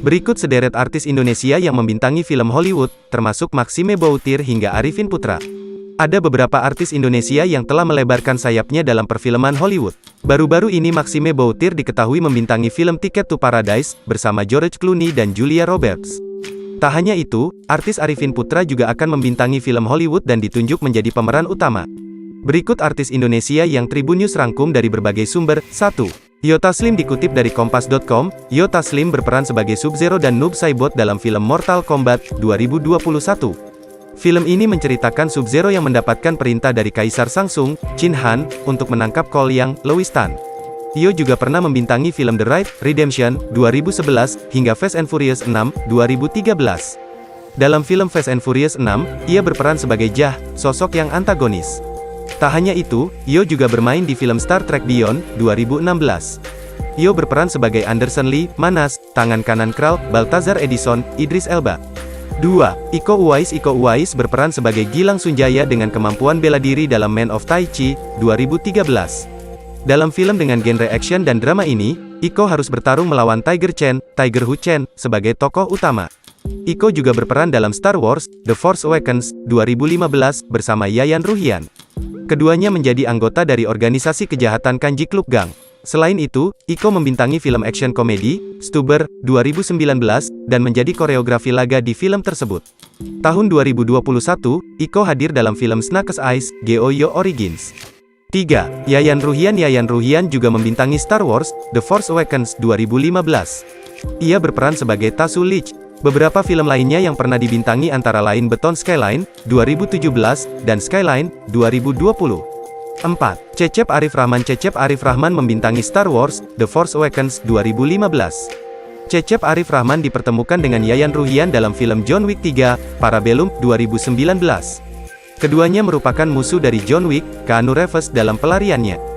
Berikut sederet artis Indonesia yang membintangi film Hollywood, termasuk Maxime Boutir hingga Arifin Putra. Ada beberapa artis Indonesia yang telah melebarkan sayapnya dalam perfilman Hollywood. Baru-baru ini Maxime Boutir diketahui membintangi film Ticket to Paradise, bersama George Clooney dan Julia Roberts. Tak hanya itu, artis Arifin Putra juga akan membintangi film Hollywood dan ditunjuk menjadi pemeran utama. Berikut artis Indonesia yang Tribun News rangkum dari berbagai sumber. 1. Joe Taslim dikutip dari Kompas.com, Joe Taslim berperan sebagai Sub-Zero dan Noob Saibot dalam film Mortal Kombat 2021. Film ini menceritakan Sub-Zero yang mendapatkan perintah dari Kaisar Sangsung, Chin Han, untuk menangkap Cole Yang, Lewis Tan. Joe juga pernah membintangi film The Raid, Redemption, 2011, hingga Fast and Furious 6, 2013. Dalam film Fast and Furious 6, ia berperan sebagai Jah, sosok yang antagonis. Tak hanya itu, Joe juga bermain di film Star Trek Beyond, 2016. Joe berperan sebagai Anderson Lee, Manas, tangan kanan Kral, Baltazar Edison, Idris Elba. 2. Iko Uwais berperan sebagai Gilang Sunjaya dengan kemampuan bela diri dalam Man of Tai Chi, 2013. Dalam film dengan genre action dan drama ini, Iko harus bertarung melawan Tiger Hu Chen, sebagai tokoh utama. Iko juga berperan dalam Star Wars, The Force Awakens, 2015, bersama Yayan Ruhian. Keduanya menjadi anggota dari organisasi kejahatan Kanji Klub Gang. Selain itu, Iko membintangi film action komedi, Stuber, 2019, dan menjadi koreografi laga di film tersebut. Tahun 2021, Iko hadir dalam film Snakes Eyes, Geoyo Origins. 3. Yayan Ruhian juga membintangi Star Wars, The Force Awakens, 2015. Ia berperan sebagai Tasu Lich. Beberapa film lainnya yang pernah dibintangi antara lain Beton Skyline, 2017, dan Skyline, 2020. 4. Cecep Arif Rahman membintangi Star Wars, The Force Awakens, 2015. Cecep Arif Rahman dipertemukan dengan Yayan Ruhian dalam film John Wick 3, Parabellum, 2019. Keduanya merupakan musuh dari John Wick, Keanu Reeves dalam pelariannya.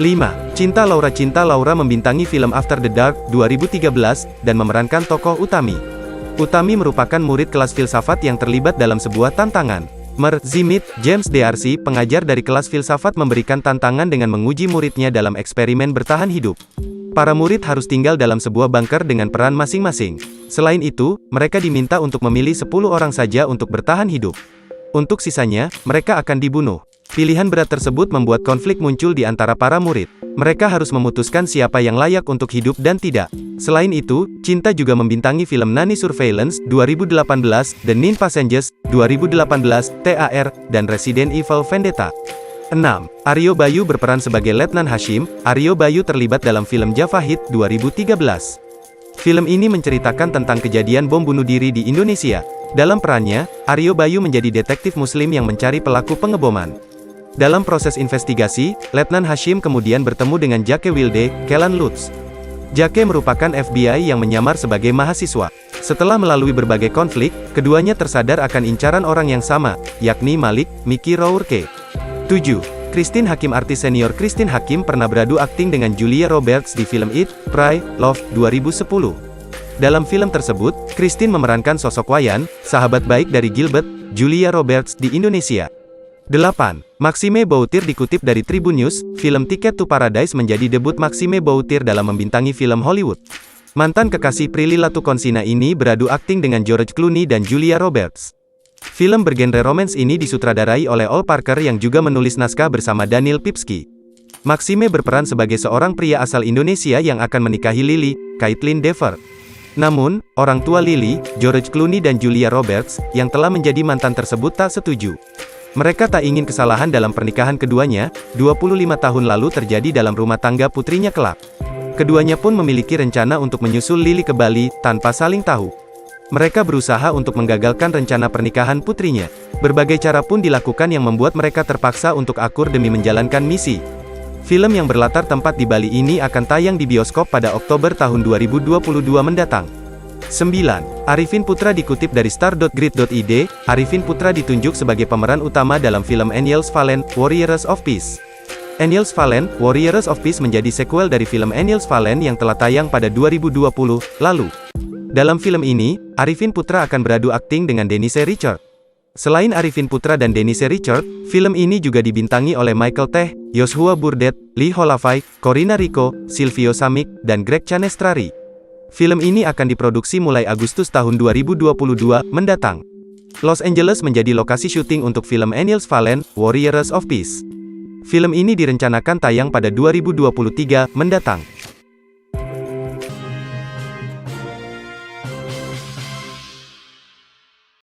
5. Cinta Laura membintangi film After the Dark, 2013, dan memerankan tokoh Utami. Utami merupakan murid kelas filsafat yang terlibat dalam sebuah tantangan. Zimit, James D'Arcy, pengajar dari kelas filsafat memberikan tantangan dengan menguji muridnya dalam eksperimen bertahan hidup. Para murid harus tinggal dalam sebuah bunker dengan peran masing-masing. Selain itu, mereka diminta untuk memilih 10 orang saja untuk bertahan hidup. Untuk sisanya, mereka akan dibunuh. Pilihan berat tersebut membuat konflik muncul di antara para murid. Mereka harus memutuskan siapa yang layak untuk hidup dan tidak. Selain itu, Cinta juga membintangi film Nanny Surveillance, 2018, The Nine Passengers, 2018, TAR, dan Resident Evil Vendetta. 6. Aryo Bayu berperan sebagai Letnan Hashim. Aryo Bayu terlibat dalam film Java Hit, 2013. Film ini menceritakan tentang kejadian bom bunuh diri di Indonesia. Dalam perannya, Aryo Bayu menjadi detektif muslim yang mencari pelaku pengeboman. Dalam proses investigasi, Letnan Hashim kemudian bertemu dengan Jake Wilde, Kellan Lutz. Jake merupakan FBI yang menyamar sebagai mahasiswa. Setelah melalui berbagai konflik, keduanya tersadar akan incaran orang yang sama, yakni Malik, Mickey Rourke. 7. Christine Hakim Artis senior Christine Hakim pernah beradu akting dengan Julia Roberts di film Eat, Pray, Love, 2010. Dalam film tersebut, Christine memerankan sosok Wayan, sahabat baik dari Gilbert, Julia Roberts di Indonesia. 8. Maxime Boutir dikutip dari Tribun News, film Ticket to Paradise menjadi debut Maxime Boutir dalam membintangi film Hollywood. Mantan kekasih Prilly Latuconsina ini beradu akting dengan George Clooney dan Julia Roberts. Film bergenre romance ini disutradarai oleh Ol Parker yang juga menulis naskah bersama Daniel Pipski. Maxime berperan sebagai seorang pria asal Indonesia yang akan menikahi Lily, Caitlin Dever. Namun, orang tua Lily, George Clooney dan Julia Roberts, yang telah menjadi mantan tersebut tak setuju. Mereka tak ingin kesalahan dalam pernikahan keduanya, 25 tahun lalu terjadi dalam rumah tangga putrinya kelak. Keduanya pun memiliki rencana untuk menyusul Lily ke Bali, tanpa saling tahu. Mereka berusaha untuk menggagalkan rencana pernikahan putrinya. Berbagai cara pun dilakukan yang membuat mereka terpaksa untuk akur demi menjalankan misi. Film yang berlatar tempat di Bali ini akan tayang di bioskop pada Oktober tahun 2022 mendatang. 9. Arifin Putra dikutip dari star.grid.id, Arifin Putra ditunjuk sebagai pemeran utama dalam film Angels Fallen, Warriors of Peace. Angels Fallen, Warriors of Peace menjadi sequel dari film Angels Fallen yang telah tayang pada 2020 lalu. Dalam film ini, Arifin Putra akan beradu akting dengan Denise Richard. Selain Arifin Putra dan Denise Richard, film ini juga dibintangi oleh Michael Teh, Joshua Burdett, Lee Holafai, Corina Rico, Silvio Samik, dan Greg Canestrari. Film ini akan diproduksi mulai Agustus tahun 2022 mendatang. Los Angeles menjadi lokasi syuting untuk film Enies Fallen, Warriors of Peace. Film ini direncanakan tayang pada 2023 mendatang.